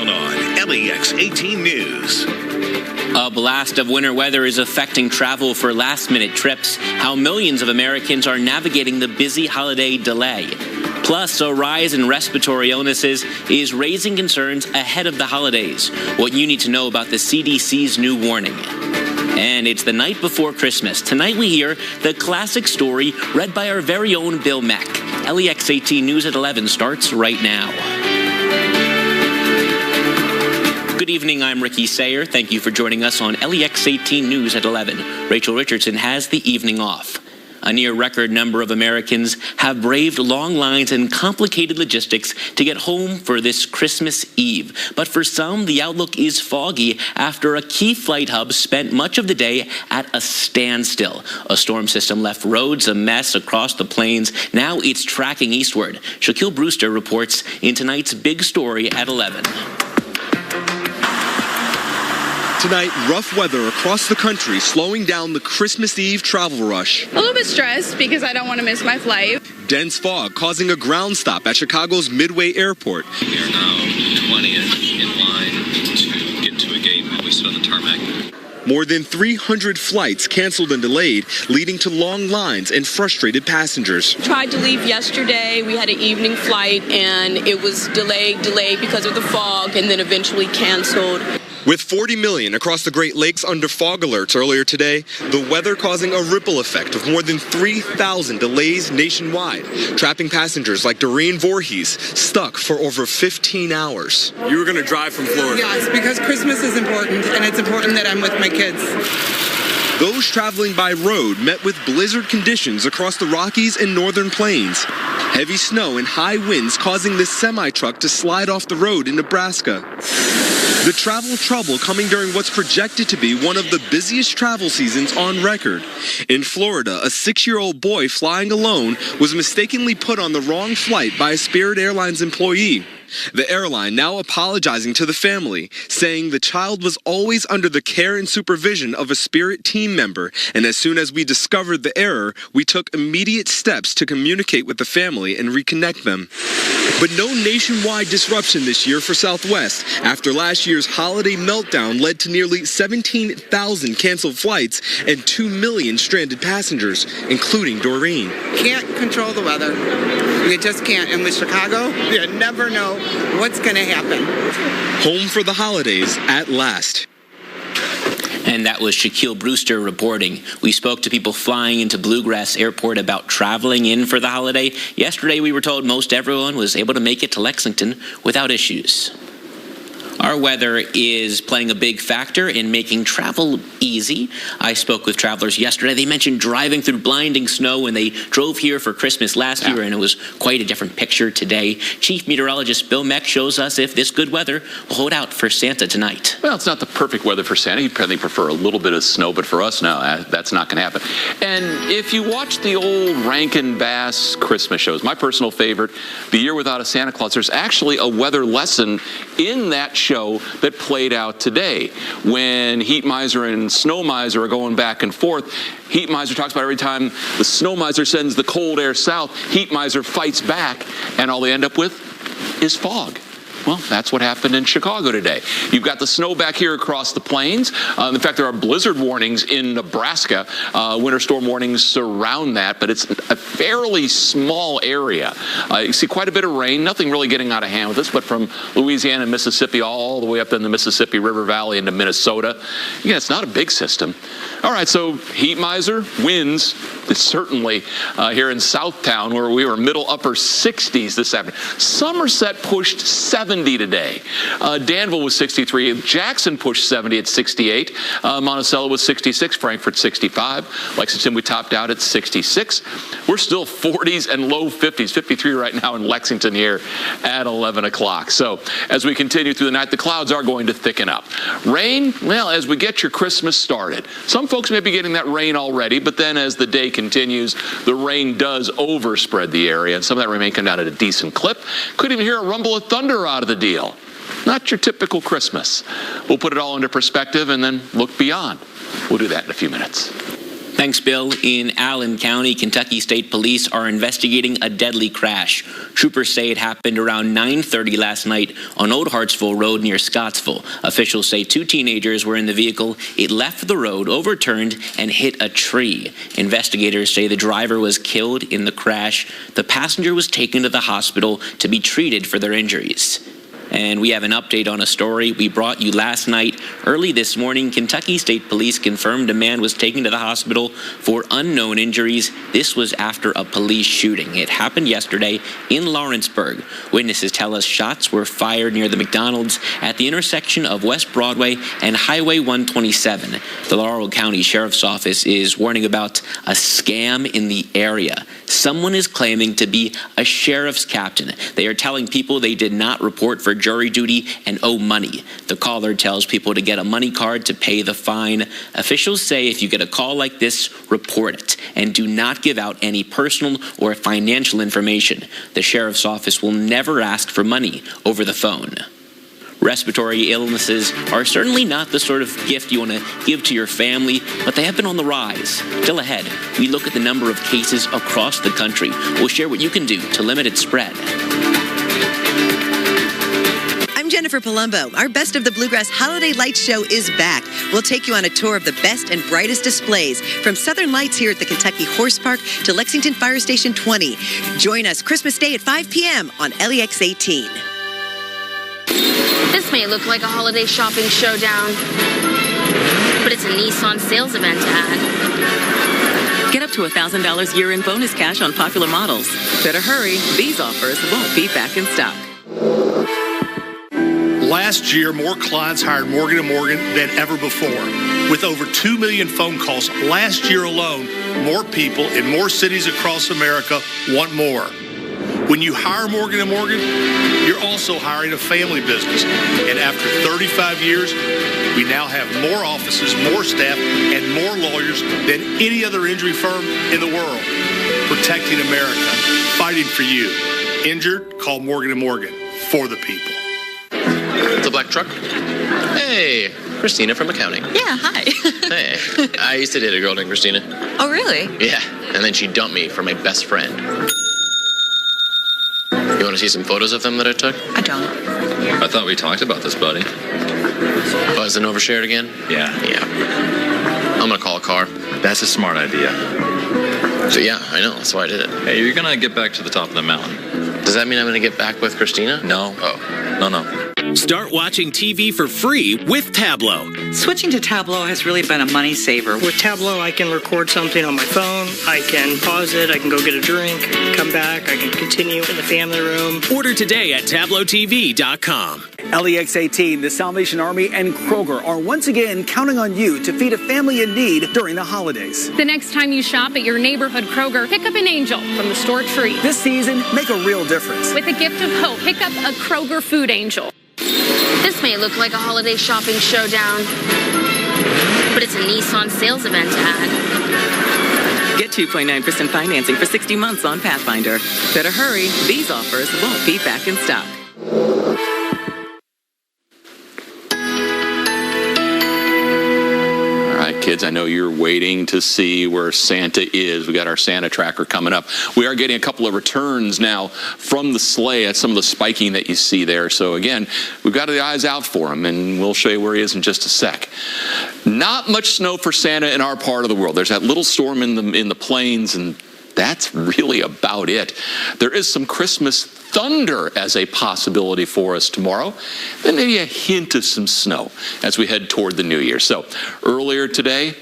countdown on LEX 18 News. A blast of winter weather is affecting travel for last-minute trips. How millions of Americans are navigating the busy holiday delay. Plus, a rise in respiratory illnesses is raising concerns ahead of the holidays. What you need to know about the CDC's new warning. And it's the night before Christmas. Tonight we hear the classic story read by our very own Bill Mack. LEX 18 News at 11 starts right now. Good evening, I'm Ricky Sayer. Thank you for joining us on LEX 18 News at 11. Rachel Richardson has the evening off. A near record number of Americans have braved long lines and complicated logistics to get home for this Christmas Eve. But for some, the outlook is foggy after a key flight hub spent much of the day at a standstill. A storm system left roads a mess across the plains. Now it's tracking eastward. Shaquille Brewster reports in tonight's big story at 11. Tonight, rough weather across the country, slowing down the Christmas Eve travel rush. A little bit stressed because I don't want to miss my flight. Dense fog causing a ground stop at Chicago's Midway Airport. We are now 20th in line to get to a gate while we sit on the tarmac. More than 300 flights canceled and delayed, leading to long lines and frustrated passengers. Tried to leave yesterday. We had an evening flight and it was delayed because of the fog and then eventually canceled. With 40 million across the Great Lakes under fog alerts earlier today, the weather causing a ripple effect of more than 3,000 delays nationwide, trapping passengers like Doreen Voorhees stuck for over 15 hours. You were going to drive from Florida? Yes, because Christmas is important, and it's important that I'm with my kids. Those traveling by road met with blizzard conditions across the Rockies and northern plains. Heavy snow and high winds causing this semi-truck to slide off the road in Nebraska. The travel trouble coming during what's projected to be one of the busiest travel seasons on record. In Florida, a 6-year-old boy flying alone was mistakenly put on the wrong flight by a Spirit Airlines employee. The airline now apologizing to the family, saying the child was always under the care and supervision of a Spirit team member, and as soon as we discovered the error, we took immediate steps to communicate with the family and reconnect them. But no nationwide disruption this year for Southwest, after last year's holiday meltdown led to nearly 17,000 canceled flights and 2 million stranded passengers, including Doreen. Can't control the weather. You just can't. And with Chicago, you never know what's going to happen. Home for the holidays at last. And that was Shaquille Brewster reporting. We spoke to people flying into Bluegrass Airport about traveling in for the holiday. Yesterday, we were told most everyone was able to make it to Lexington without issues. Our weather is playing a big factor in making travel easy. I spoke with travelers yesterday. They mentioned driving through blinding snow when they drove here for Christmas last year, and it was quite a different picture today. Chief Meteorologist Bill Mack shows us if this good weather will hold out for Santa tonight. Well, it's not the perfect weather for Santa. He'd probably prefer a little bit of snow, but for us, no, that's not going to happen. And if you watch the old Rankin Bass Christmas shows, my personal favorite, The Year Without a Santa Claus, there's actually a weather lesson in that show that played out today. When Heat Miser and Snow Miser are going back and forth, Heat Miser talks about every time the Snow Miser sends the cold air south, Heat Miser fights back, and all they end up with is fog. Well, that's what happened in Chicago today. You've got the snow back here across the plains. In fact, there are blizzard warnings in Nebraska. Winter storm warnings surround that, but it's a fairly small area. You see quite a bit of rain, nothing really getting out of hand with this, but from Louisiana and Mississippi all the way up in the Mississippi River Valley into Minnesota. Again, it's not a big system. All right, so Heat Miser wins. It's certainly here in Southtown, where we were middle upper 60s this afternoon. Somerset pushed 70 today. Danville was 63. Jackson pushed 70 at 68. Monticello was 66. Frankfurt 65. Lexington we topped out at 66. We're still 40s and low 50s. 53 right now in Lexington here at 11 o'clock. So as we continue through the night, the clouds are going to thicken up. Rain, well, as we get your Christmas started. Some folks may be getting that rain already, but then as the day continues, the rain does overspread the area, and some of that rain may come down at a decent clip. Could even hear a rumble of thunder out of the deal. Not your typical Christmas. We'll put it all into perspective and then look beyond. We'll do that in a few minutes. Thanks, Bill. In Allen County, Kentucky State Police are investigating a deadly crash. Troopers say it happened around 9:30 last night on Old Hartsville Road near Scottsville. Officials say 2 teenagers were in the vehicle. It left the road, overturned, and hit a tree. Investigators say the driver was killed in the crash. The passenger was taken to the hospital to be treated for their injuries. And we have an update on a story we brought you last night. Early this morning, Kentucky State Police confirmed a man was taken to the hospital for unknown injuries. This was after a police shooting. It happened yesterday in Lawrenceburg. Witnesses tell us shots were fired near the McDonald's at the intersection of West Broadway and Highway 127. The Laurel County Sheriff's Office is warning about a scam in the area. Someone is claiming to be a sheriff's captain. They are telling people they did not report for jury duty and owe money. The caller tells people to get a money card to pay the fine. Officials say if you get a call like this, report it and do not give out any personal or financial information. The sheriff's office will never ask for money over the phone. Respiratory illnesses are certainly not the sort of gift you want to give to your family, but they have been on the rise. Still ahead, we look at the number of cases across the country. We'll share what you can do to limit its spread. I'm Jennifer Palumbo. Our Best of the Bluegrass Holiday Lights show is back. We'll take you on a tour of the best and brightest displays, from Southern Lights here at the Kentucky Horse Park to Lexington Fire Station 20. Join us Christmas Day at 5 p.m. on LEX 18. This may look like a holiday shopping showdown, but it's a Nissan sales event ad. Get up to $1,000 year-end bonus cash on popular models. Better hurry. These offers won't be back in stock. Last year, more clients hired Morgan & Morgan than ever before. With over 2 million phone calls last year alone, more people in more cities across America want more. When you hire Morgan & Morgan, you're also hiring a family business. And after 35 years, we now have more offices, more staff, and more lawyers than any other injury firm in the world. Protecting America, fighting for you. Injured? Call Morgan & Morgan. For the people. It's a black truck. Hey, Christina from accounting. Yeah, hi. Hey, I used to date a girl named Christina. Oh, really? Yeah, and then she dumped me for my best friend. You want to see some photos of them that I took? I don't. I thought we talked about this, buddy. Oh, is it overshared again? Yeah. I'm gonna call a car. That's a smart idea. So yeah, I know, that's why I did it. Hey, you're gonna get back to the top of the mountain. Does that mean I'm gonna get back with Christina? No. Oh. No. Start watching TV for free with Tableau. Switching to Tableau has really been a money saver. With Tableau, I can record something on my phone, I can pause it, I can go get a drink, come back, I can continue in the family room. Order today at TableauTV.com. LEX 18, the Salvation Army, and Kroger are once again counting on you to feed a family in need during the holidays. The next time you shop at your neighborhood Kroger, pick up an angel from the store tree. This season, make a real difference. With a gift of hope, pick up a Kroger food angel. This may look like a holiday shopping showdown, but it's a Nissan sales event ad. Get 2.9% financing for 60 months on Pathfinder. Better hurry. These offers won't be back in stock. Kids, I know you're waiting to see where Santa is. We got our Santa tracker coming up. We are getting a couple of returns now from the sleigh at some of the spiking that you see there. So again, we've got the eyes out for him, and we'll show you where he is in just a sec. Not much snow for Santa in our part of the world. There's that little storm in the plains, and that's really about it. There is some Christmas thunder as a possibility for us tomorrow, then maybe a hint of some snow as we head toward the new year. So earlier today,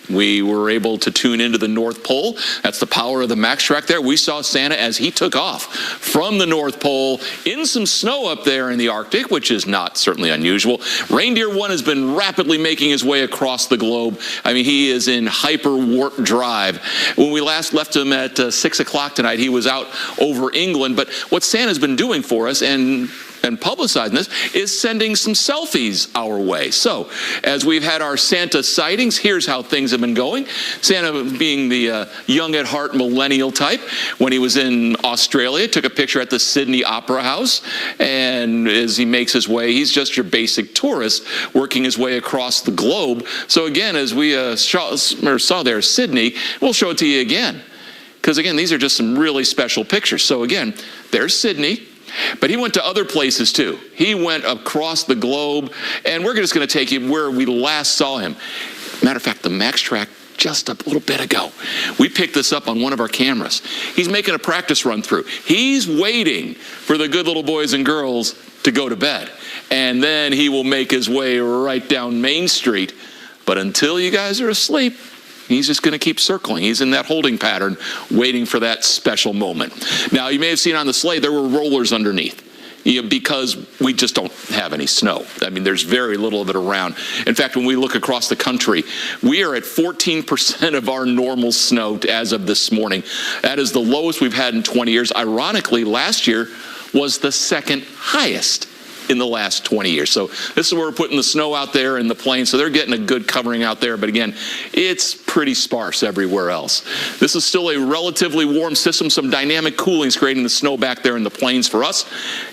we were able to tune into the North Pole. That's the power of the Max Track there. We saw Santa as he took off from the North Pole in some snow up there in the Arctic, which is not certainly unusual. Reindeer 1 has been rapidly making his way across the globe. I mean, he is in hyper warp drive. When we last left him at 6 o'clock tonight, he was out over England. But what Santa's been doing for us, and and publicizing this is sending some selfies our way. So, as we've had our Santa sightings, here's how things have been going. Santa, being the young at heart millennial type, when he was in Australia, took a picture at the Sydney Opera House, and as he makes his way, he's just your basic tourist working his way across the globe. So again, as we saw there, Sydney, we'll show it to you again. Because again, these are just some really special pictures. So again, there's Sydney, but he went to other places too. He went across the globe, and we're just going to take you where we last saw him. Matter of fact, the Max Track just a little bit ago. We picked this up on one of our cameras. He's making a practice run through. He's waiting for the good little boys and girls to go to bed. And then he will make his way right down Main Street. But until you guys are asleep, he's just going to keep circling. He's in that holding pattern, waiting for that special moment. Now, you may have seen on the sleigh, there were rollers underneath, because we just don't have any snow. I mean, there's very little of it around. In fact, when we look across the country, we are at 14% of our normal snow as of this morning. That is the lowest we've had in 20 years. Ironically, last year was the second highest in the last 20 years. So this is where we're putting the snow out there in the plains. So they're getting a good covering out there. But again, it's pretty sparse everywhere else. This is still a relatively warm system. Some dynamic cooling is creating the snow back there in the plains for us.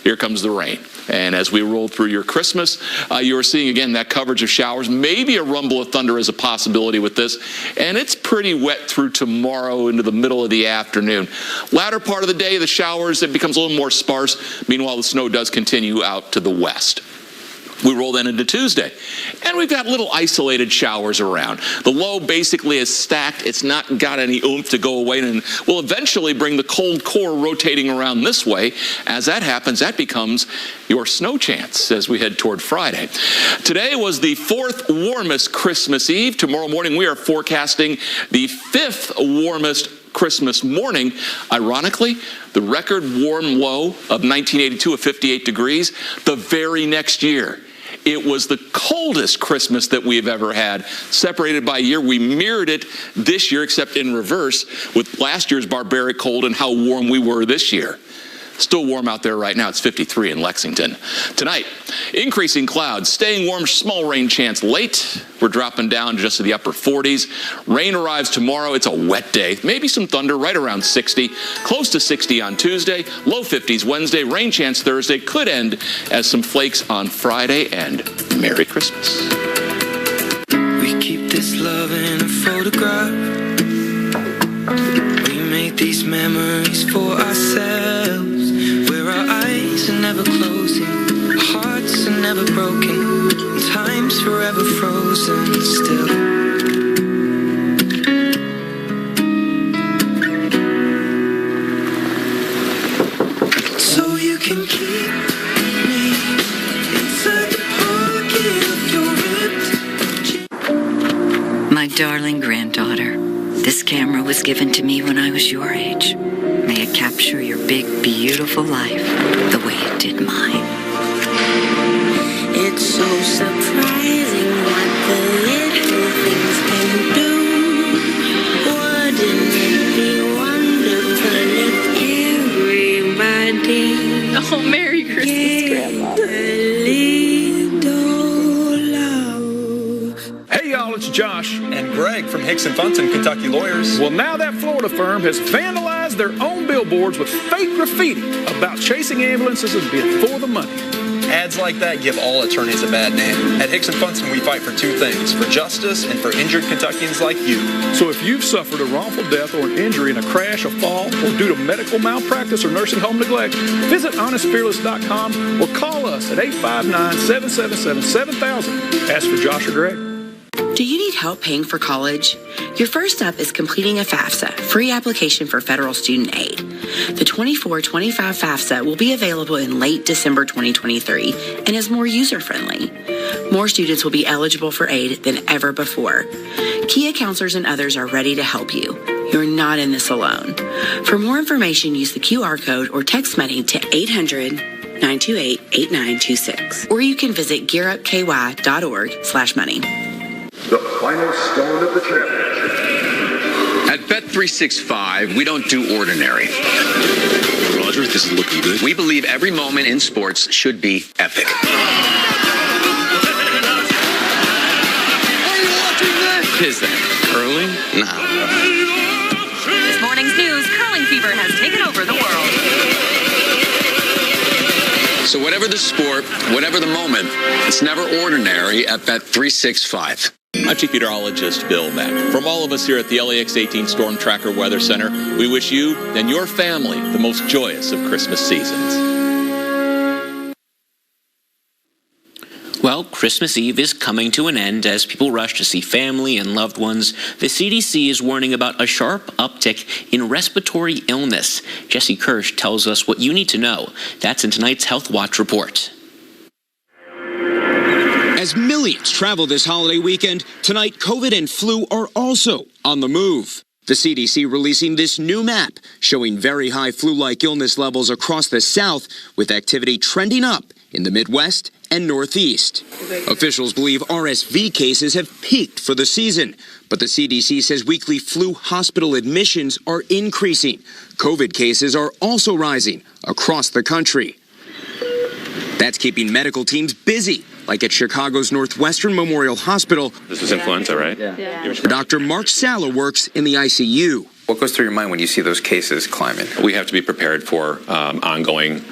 Here comes the rain. And as we roll through your Christmas, you're seeing, again, that coverage of showers. Maybe a rumble of thunder is a possibility with this. And it's pretty wet through tomorrow into the middle of the afternoon. Latter part of the day, the showers, it becomes a little more sparse. Meanwhile, the snow does continue out to the west. We roll then into Tuesday, and we've got little isolated showers around. The low basically is stacked. It's not got any oomph to go away, and will eventually bring the cold core rotating around this way. As that happens, that becomes your snow chance as we head toward Friday. Today was the 4th warmest Christmas Eve. Tomorrow morning, we are forecasting the 5th warmest Christmas morning. Ironically, the record warm low of 1982 of 58 degrees, the very next year. It was the coldest Christmas that we've ever had. Separated by a year, we mirrored it this year, except in reverse, with last year's barbaric cold and how warm we were this year. Still warm out there right now. It's 53 in Lexington. Tonight, increasing clouds, staying warm, small rain chance late. We're dropping down just to the upper 40s. Rain arrives tomorrow. It's a wet day. Maybe some thunder right around 60. Close to 60 on Tuesday. Low 50s Wednesday. Rain chance Thursday. Could end as some flakes on Friday. And Merry Christmas. We keep this love in a photograph. We make these memories for ourselves. Our eyes are never closing, our hearts are never broken, and time's forever frozen still. So you can keep me inside the pocket of your ripped. My darling granddaughter, this camera was given to me when I was your age. May it capture your big, beautiful life the way it did mine. It's so surprising what the little things can do. Wouldn't it be wonderful if everybody... Oh, Merry Christmas, Grandma. Hey y'all, it's Josh and Greg from Hicks and Funson, Kentucky Lawyers. Well, now that Florida firm has vandalized their own billboards with fake graffiti about chasing ambulances and being for the money. Ads like that give all attorneys a bad name. At Hicks and Funson, we fight for two things: for justice and for injured Kentuckians like you. So if you've suffered a wrongful death or an injury in a crash, a fall, or due to medical malpractice or nursing home neglect, visit honestfearless.com or call us at 859-777-7000. Ask for Josh or Greg. Do you need help paying for college? Your first step is completing a FAFSA, free application for federal student aid. The 24-25 FAFSA will be available in late December 2023 and is more user-friendly. More students will be eligible for aid than ever before. Kia counselors and others are ready to help you. You're not in this alone. For more information, use the QR code or text money to 800-928-8926. Or you can visit gearupky.org/money. The final stone of the championship. At Bet365, we don't do ordinary. We'll pleasure. This is looking good. We believe every moment in sports should be epic. Is that curling? No. This morning's news, curling fever has taken over the world. So whatever the sport, whatever the moment, it's never ordinary at Bet365. I'm Chief Meteorologist Bill Mack. From all of us here at the LEX 18 Storm Tracker Weather Center, we wish you and your family the most joyous of Christmas seasons. Well, Christmas Eve is coming to an end as people rush to see family and loved ones. The CDC is warning about a sharp uptick in respiratory illness. Jesse Kirsch tells us what you need to know. That's in tonight's Health Watch report. As millions travel this holiday weekend, tonight COVID and flu are also on the move. The CDC releasing this new map showing very high flu-like illness levels across the South, with activity trending up in the Midwest and Northeast. Officials believe RSV cases have peaked for the season, but the CDC says weekly flu hospital admissions are increasing. COVID cases are also rising across the country. That's keeping medical teams busy, like at Chicago's Northwestern Memorial Hospital. This is influenza, right? Yeah. Dr. Mark Sala works in the ICU. What goes through your mind when you see those cases climbing? We have to be prepared for ongoing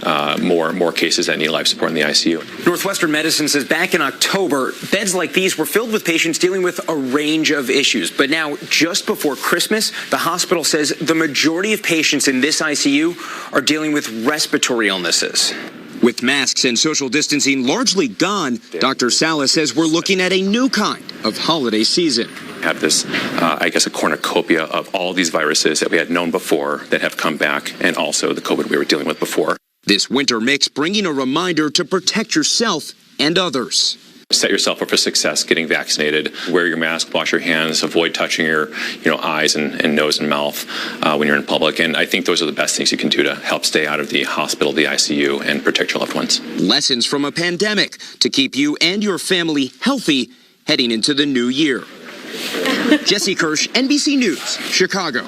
more cases that need life support in the ICU. Northwestern Medicine says back in October, beds like these were filled with patients dealing with a range of issues. But now, just before Christmas, the hospital says the majority of patients in this ICU are dealing with respiratory illnesses. With masks and social distancing largely gone, Dr. Sala says we're looking at a new kind of holiday season. Have this, a cornucopia of all these viruses that we had known before that have come back, and also the COVID we were dealing with before. This winter mix bringing a reminder to protect yourself and others. Set yourself up for success getting vaccinated. Wear your mask, wash your hands, avoid touching your eyes and nose and mouth when you're in public. And I think those are the best things you can do to help stay out of the hospital, the ICU, and protect your loved ones. Lessons from a pandemic to keep you and your family healthy heading into the new year. Jesse Kirsch, NBC News, Chicago.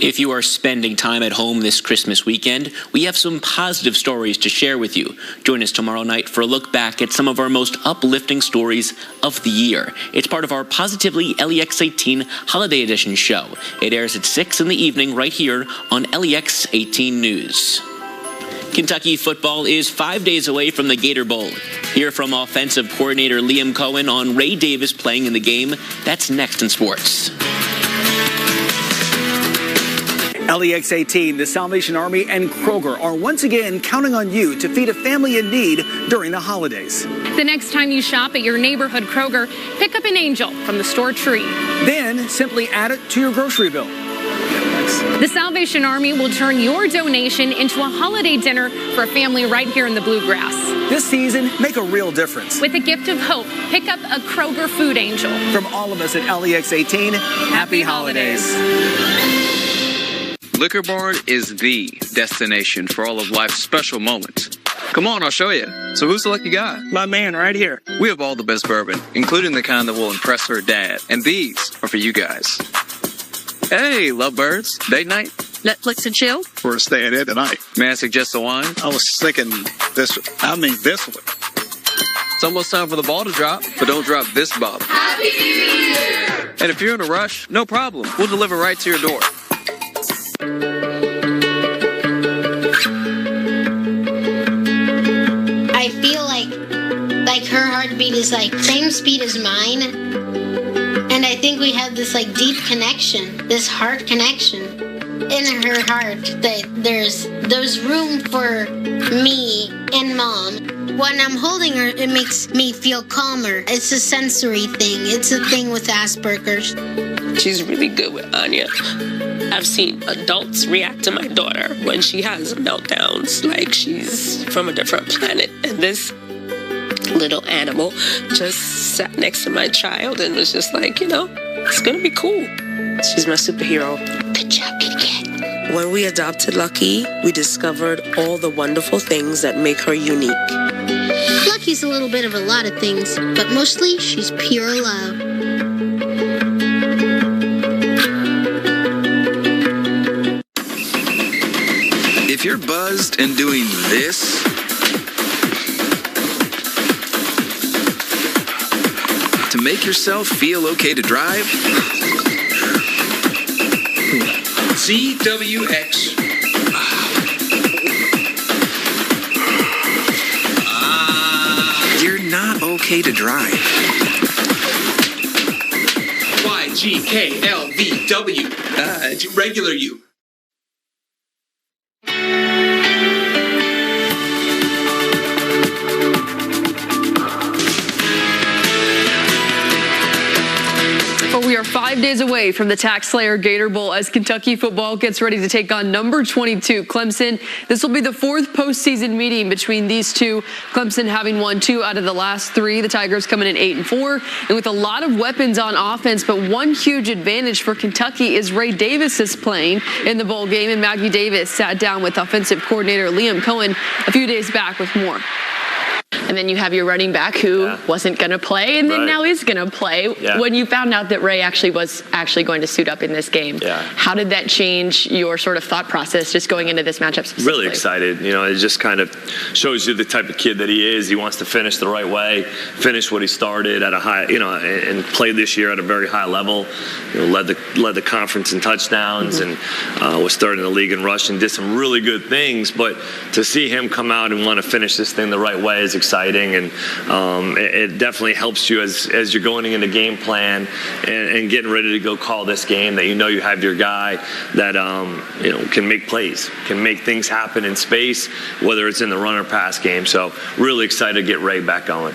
If you are spending time at home this Christmas weekend, we have some positive stories to share with you. Join us tomorrow night for a look back at some of our most uplifting stories of the year. It's part of our Positively LEX 18 Holiday Edition show. It airs at 6 in the evening right here on LEX 18 News. Kentucky football is 5 days away from the Gator Bowl. Hear from offensive coordinator Liam Cohen on Ray Davis playing in the game. That's next in sports. LEX 18, the Salvation Army, and Kroger are once again counting on you to feed a family in need during the holidays. The next time you shop at your neighborhood Kroger, pick up an angel from the store tree. Then simply add it to your grocery bill. The Salvation Army will turn your donation into a holiday dinner for a family right here in the Bluegrass. This season, make a real difference. With a gift of hope, pick up a Kroger food angel. From all of us at LEX 18, happy holidays. Liquor Barn is the destination for all of life's special moments. Come on, I'll show you. So who's the lucky guy? My man right here. We have all the best bourbon, including the kind that will impress her dad. And these are for you guys. Hey, lovebirds. Date night? Netflix and chill? We're staying in tonight. May I suggest a wine? I was thinking this one. It's almost time for the ball to drop, but don't drop this bottle. Happy New Year! And if you're in a rush, no problem. We'll deliver right to your door. I feel like her heartbeat is like same speed as mine. And I think we have this like deep connection, this heart connection in her heart, that there's room for me and Mom. When I'm holding her, it makes me feel calmer. It's a sensory thing. It's a thing with Asperger's. She's really good with Anya. I've seen adults react to my daughter when she has meltdowns like she's from a different planet. And this little animal just sat next to my child and was just like, it's gonna be cool. She's my superhero. Good job, kitty cat. When we adopted Lucky, we discovered all the wonderful things that make her unique. Lucky's a little bit of a lot of things, but mostly she's pure love. if you're buzzed and doing this, to make yourself feel okay to drive, CWX. You're not okay to drive. YGKLVW. Regular you. We are 5 days away from the Tax Slayer Gator Bowl as Kentucky football gets ready to take on number 22 Clemson. This will be the fourth postseason meeting between these two. Clemson having won 2 out of the last 3. The Tigers coming in 8-4, and with a lot of weapons on offense. But one huge advantage for Kentucky is Ray Davis is playing in the bowl game, and Maggie Davis sat down with offensive coordinator Liam Cohen a few days back with more. And then you have your running back who wasn't going to play and then now is going to play. When you found out that Ray was going to suit up in this game, how did that change your sort of thought process just going into this matchup specifically? Really excited. You know, it just kind of shows you the type of kid that he is. He wants to finish the right way, finish what he started at a high, and played this year at a very high level. Led the conference in touchdowns and was third in the league in rushing, did some really good things. But to see him come out and want to finish this thing the right way is exciting. And it definitely helps you as you're going into game plan and getting ready to go call this game, that you have your guy that can make plays, can make things happen in space, whether it's in the run or pass game. So really excited to get Ray back going.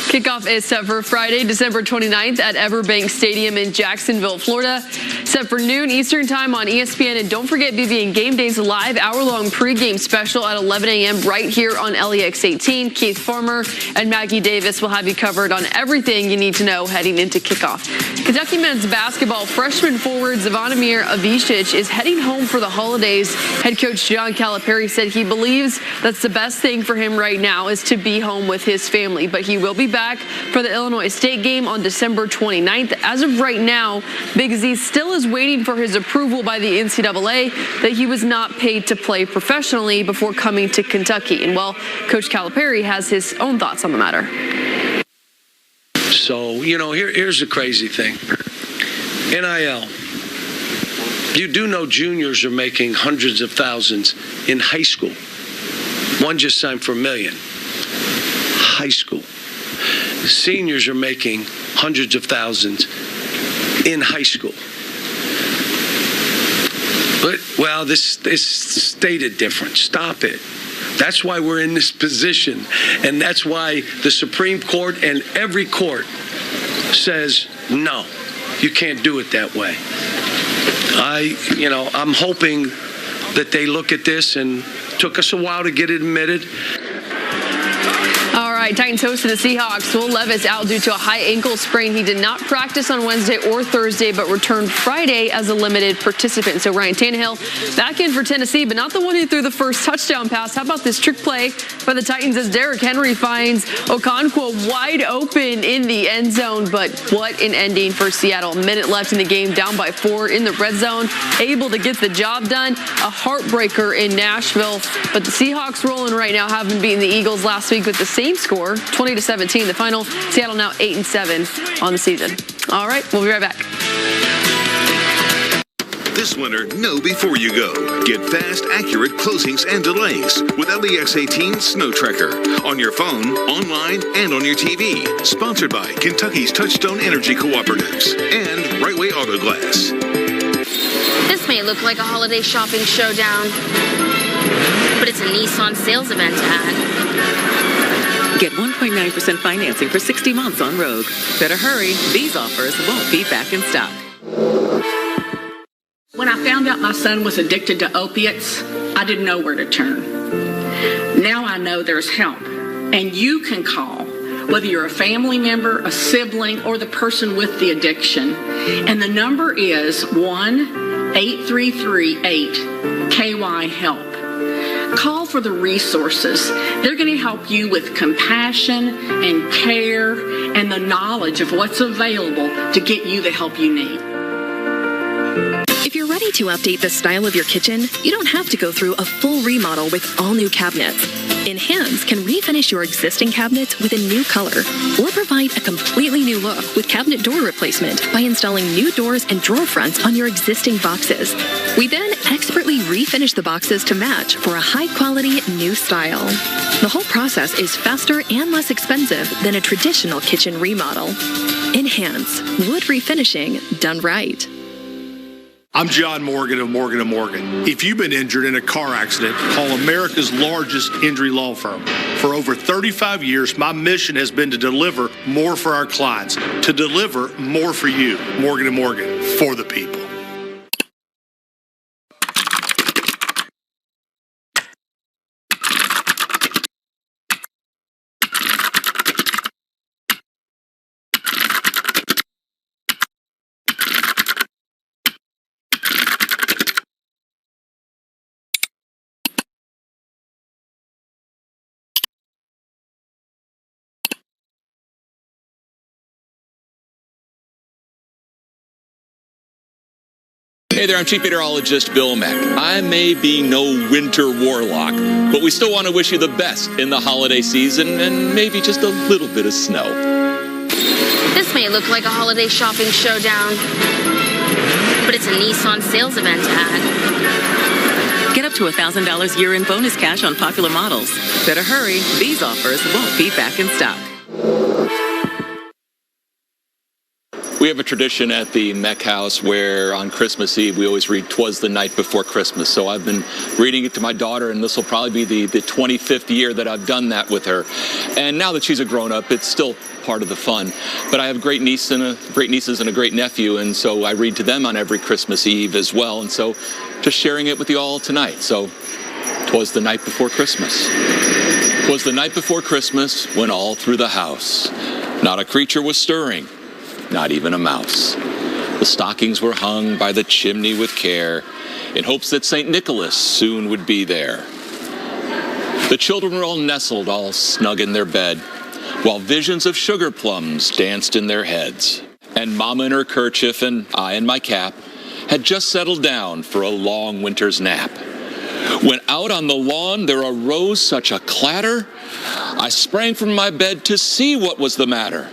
Kickoff is set for Friday, December 29th at Everbank Stadium in Jacksonville, Florida. Set for noon Eastern time on ESPN. And don't forget BB and Game Day's live hour-long pregame special at 11 a.m. right here on LEX 18. Keith Farmer and Maggie Davis will have you covered on everything you need to know heading into kickoff. Kentucky men's basketball freshman forward Zvonimir Avicic is heading home for the holidays. Head coach John Calipari said he believes that's the best thing for him right now is to be home with his family. But he will be back for the Illinois State game on December 29th. As of right now, Big Z still is waiting for his approval by the NCAA that he was not paid to play professionally before coming to Kentucky. And well, Coach Calipari has his own thoughts on the matter. So, here's the crazy thing. NIL. You do know juniors are making hundreds of thousands in high school. One just signed for $1 million. High school. Seniors are making hundreds of thousands in high school. But, this stated different. Stop it. That's why we're in this position. And that's why the Supreme Court and every court says, no, you can't do it that way. I'm hoping that they look at this, and took us a while to get it admitted. All right, Titans hosted the Seahawks. Will Levis out due to a high ankle sprain. He did not practice on Wednesday or Thursday, but returned Friday as a limited participant. So Ryan Tannehill back in for Tennessee, but not the one who threw the first touchdown pass. How about this trick play by the Titans as Derrick Henry finds Okonkwo wide open in the end zone? But what an ending for Seattle. A minute left in the game, down by 4 in the red zone, able to get the job done. A heartbreaker in Nashville, but the Seahawks rolling right now, having beaten the Eagles last week with the same score, 20-17. The final, Seattle now 8-7 on the season. All right, we'll be right back. This winter, know before you go. Get fast, accurate closings and delays with LEX 18 Snow Tracker on your phone, online, and on your TV. Sponsored by Kentucky's Touchstone Energy Cooperatives and Right Way Auto Glass. This may look like a holiday shopping showdown, but it's a Nissan sales event ad. Get 1.9% financing for 60 months on Rogue. Better hurry. These offers won't be back in stock. When I found out my son was addicted to opiates, I didn't know where to turn. Now I know there's help, and you can call, whether you're a family member, a sibling, or the person with the addiction. And the number is 1-833-8-KY-HELP. Call for the resources. They're going to help you with compassion and care and the knowledge of what's available to get you the help you need. If you're ready Ready to update the style of your kitchen? You don't have to go through a full remodel with all new cabinets. Enhance can refinish your existing cabinets with a new color or provide a completely new look with cabinet door replacement by installing new doors and drawer fronts on your existing boxes. We then expertly refinish the boxes to match for a high-quality new style. The whole process is faster and less expensive than a traditional kitchen remodel. Enhance. Wood refinishing done right. I'm John Morgan of Morgan & Morgan. If you've been injured in a car accident, call America's largest injury law firm. For over 35 years, my mission has been to deliver more for our clients, to deliver more for you. Morgan & Morgan, for the people. Hey there, I'm Chief Meteorologist Bill Mack. I may be no winter warlock, but we still want to wish you the best in the holiday season and maybe just a little bit of snow. This may look like a holiday shopping showdown, but it's a Nissan sales event ad. Get up to $1,000 year-end bonus cash on popular models. Better hurry, these offers won't be back in stock. We have a tradition at the Mech House where on Christmas Eve we always read "'Twas the Night Before Christmas." So I've been reading it to my daughter, and this will probably be the 25th year that I've done that with her. And now that she's a grown-up, it's still part of the fun. But I have great nieces and a great nephew, and so I read to them on every Christmas Eve as well. And so just sharing it with you all tonight. So, 'twas the night before Christmas. 'Twas the night before Christmas when all through the house not a creature was stirring, not even a mouse. The stockings were hung by the chimney with care, in hopes that St. Nicholas soon would be there. The children were all nestled, all snug in their bed, while visions of sugar plums danced in their heads. And Mama in her kerchief and I in my cap had just settled down for a long winter's nap. When out on the lawn there arose such a clatter, I sprang from my bed to see what was the matter.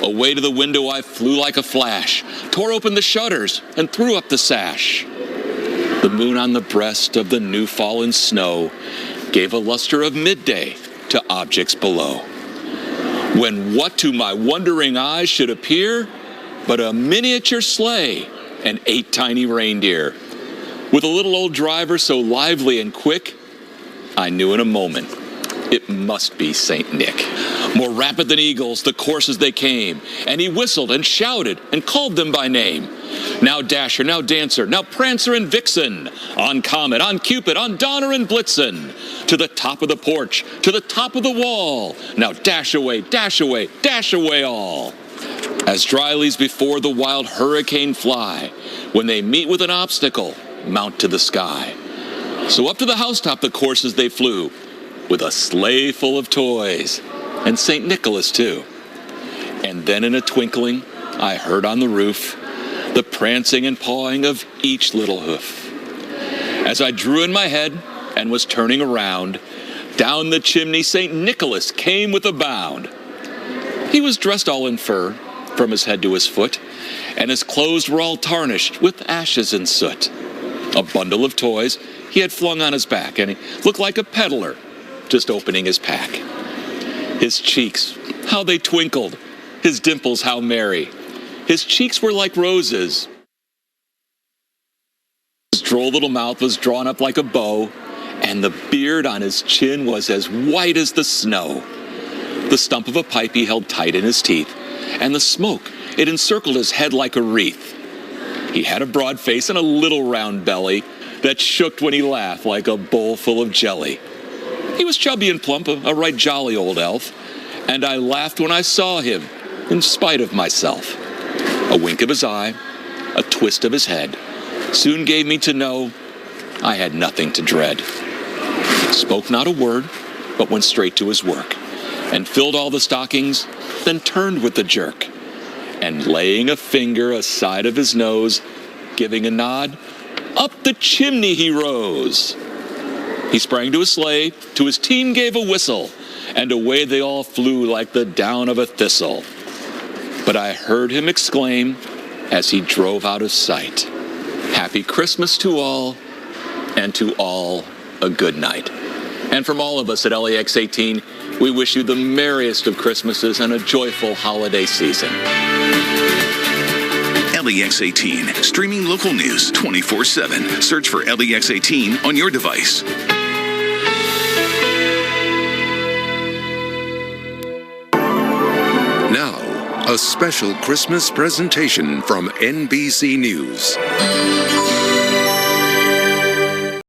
Away to the window I flew like a flash, tore open the shutters, and threw up the sash. The moon on the breast of the new fallen snow gave a luster of midday to objects below. When what to my wondering eyes should appear but a miniature sleigh and 8 tiny reindeer. With a little old driver so lively and quick, I knew in a moment it must be St. Nick. More rapid than eagles, the coursers they came, and he whistled and shouted and called them by name. Now Dasher, now Dancer, now Prancer and Vixen, on Comet, on Cupid, on Donner and Blitzen, to the top of the porch, to the top of the wall. Now dash away, dash away, dash away all. As dry leaves before the wild hurricane fly, when they meet with an obstacle, mount to the sky. So up to the housetop the coursers they flew, with a sleigh full of toys, and St. Nicholas too. And then in a twinkling, I heard on the roof the prancing and pawing of each little hoof. As I drew in my head and was turning around, down the chimney St. Nicholas came with a bound. He was dressed all in fur, from his head to his foot, and his clothes were all tarnished with ashes and soot. A bundle of toys he had flung on his back, and he looked like a peddler just opening his pack. His cheeks, how they twinkled, his dimples how merry. His cheeks were like roses. His droll little mouth was drawn up like a bow, and the beard on his chin was as white as the snow. The stump of a pipe he held tight in his teeth, and the smoke, it encircled his head like a wreath. He had a broad face and a little round belly that shook when he laughed like a bowl full of jelly. He was chubby and plump, a right jolly old elf, and I laughed when I saw him, in spite of myself. A wink of his eye, a twist of his head, soon gave me to know I had nothing to dread. Spoke not a word, but went straight to his work, and filled all the stockings, then turned with a jerk, and laying a finger aside of his nose, giving a nod, Up the chimney he rose. He sprang to his sleigh, to his team gave a whistle, and away they all flew like the down of a thistle. But I heard him exclaim as he drove out of sight, "Happy Christmas to all, and to all a good night." And from all of us at LEX 18, we wish you the merriest of Christmases and a joyful holiday season. LEX 18, streaming local news 24/7. Search for LEX 18 on your device. Now, a special Christmas presentation from NBC News.